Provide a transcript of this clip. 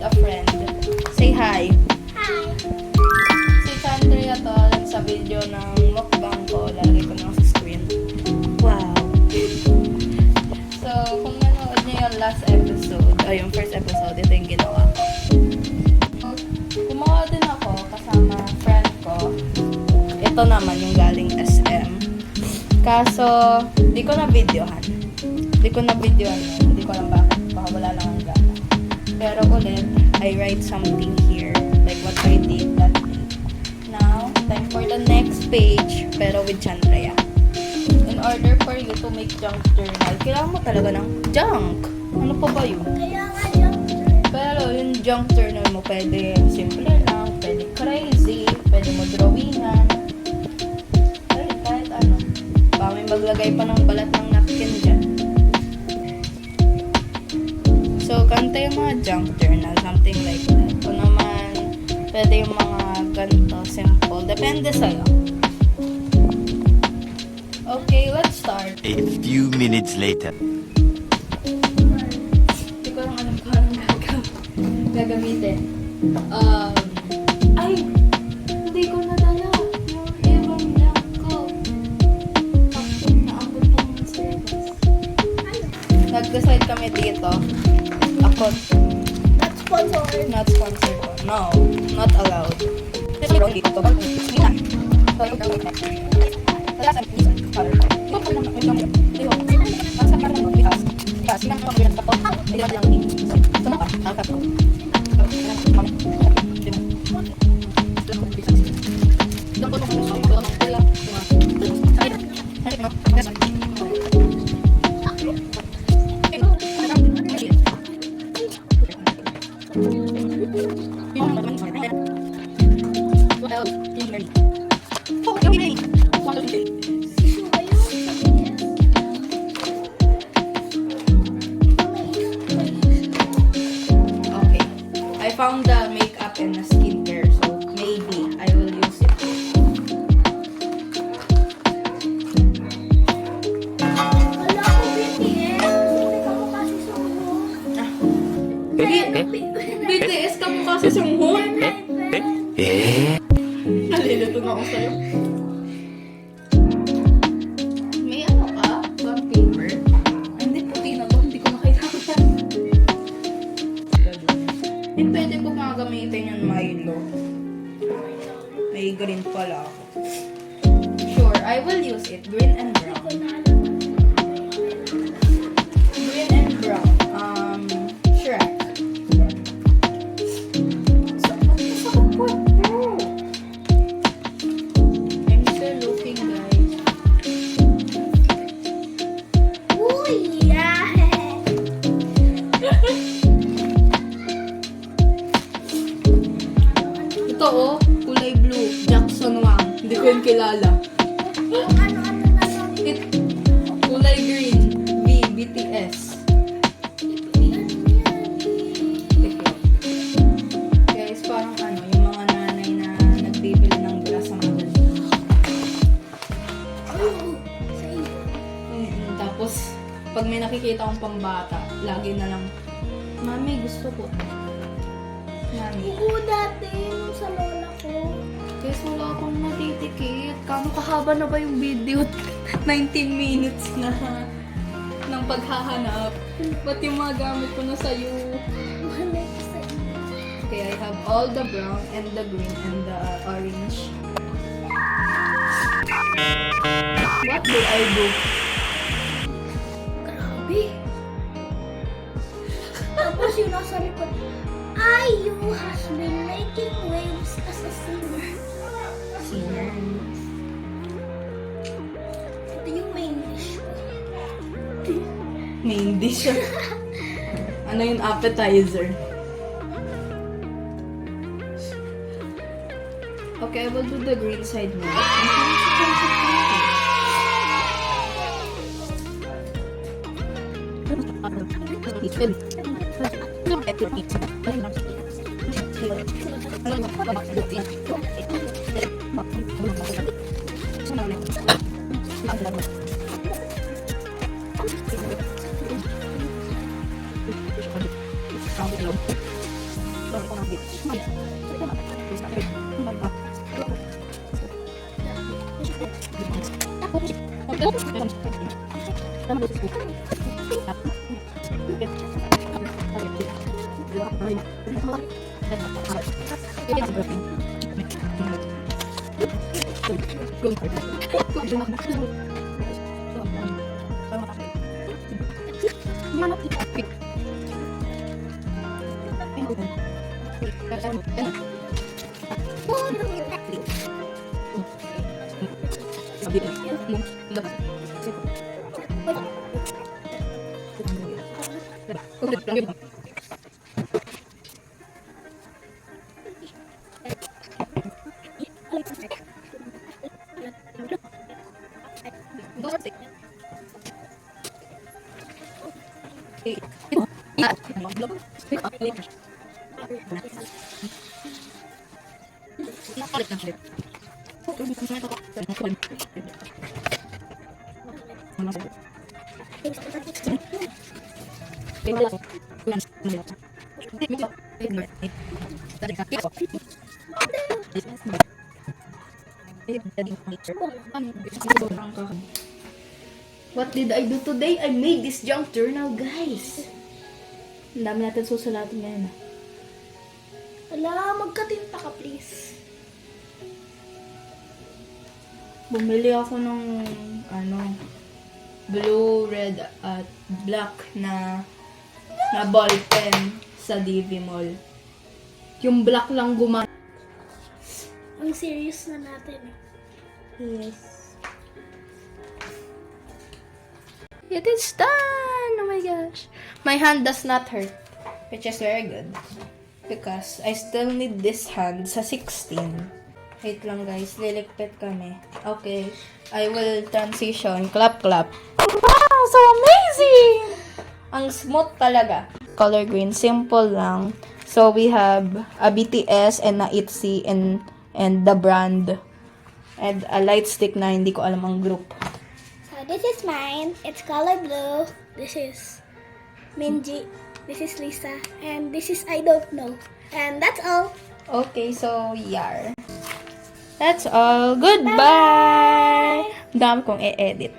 a friend. Say hi. Hi. Si Chandria to sa video ng mukbang ko. Lalagay ko na sa screen. Wow. So, kung nanood niyo yung last episode, o yung first episode, ito yung ginawa ko. Gumawa din ako kasama friend ko. Ito naman yung galing SM. Kaso, di ko na videohan. Hindi ko lang bakit. Baka wala lang ang gana. Pero ulit, I write something here. Like what I did that day. Now, time for the next page. Pero with Chandria. In order for you to make junk journal, kailangan mo talaga ng junk. Ano pa ba yun? Kaya nga yung Pero yung junk journal mo, pwede simple lang, pwede crazy, pwede mo drawingan. Kahit ano. Baka may maglagay pa ng balat ng napkin dyan. So, kanta yung mga junk journal, something like that. Kung naman, pwede yung mga ganito, simple. Depende sa'yo. Okay, let's start. A few minutes later. Hindi ko lang alam kung anong gagamitin. Ay! Hindi ko nadala yung ibang blank ko. Bakit naabot pa ng service? Nag-decide kami dito. Ako, not sponsored. not sponsored ko. No, not allowed. Kasi wrong dito. Okay. I found the makeup and the skincare, so maybe I will use it. Wala ko BTS. Hindi ka mo kasi BTS ka mo kasi sumhon. Nalilito na ako sa'yo. May ano ka? Bond paper? Ay, hindi, puti na to. Hindi ko na kailangan. Eh, pwede ko nga gamitin yung Milo. May green pala ako. Sure, I will use it. Green and brown. Green and brown. Shrek. I'm still looking, guys. Uy, yeah. Ito oh, kulay blue. Jackson Wang. Hindi ko yun kilala. Yung ano-ano na lang. Kulay green. BTS. Guys, parang ano, yung mga nanay na nagbibili ng bra sa mga tapos, pag may nakikita akong pambata, lagi na lang, Mami, gusto ko. Mami. Oo, dati nung sa lola ko. Guys, wala akong natitikit. Kano kahaba na ba yung video? 19 minutes na ng paghahanap. Ba't yung mga gamit ko na sa'yo? Malay ko sa inyo. Okay, I have all the brown and the green and the orange. What do I do? Grabe. Tapos yung nasa likod, IU has been making waves as a singer. Singer. Ito yung main dish ko. Main dish. Ano yung appetizer? Okay, I will do the green side now. What did I do today? I made this junk journal, guys. Ang dami natin susulatin ngayon. Wala, magkatinta ka, please. Bumili ako ng blue, red, at black na ball pen sa DV Mall. Yung black lang gumana. Ang serious na natin. Yes. It is done! Oh my gosh. My hand does not hurt, which is very good. Because I still need this hand sa 16. Wait lang guys, liligpit kami. Okay, I will transition. Clap, clap. Wow, so amazing! Ang smooth talaga. Color green, simple lang. So we have a BTS and a ITZY and the brand. And a light stick na hindi ko alam ang group. So this is mine. It's color blue. This is Minji. This is Lisa. And this is I don't know. And that's all. Okay, so yeah. That's all. Goodbye! Dami kong e-edit.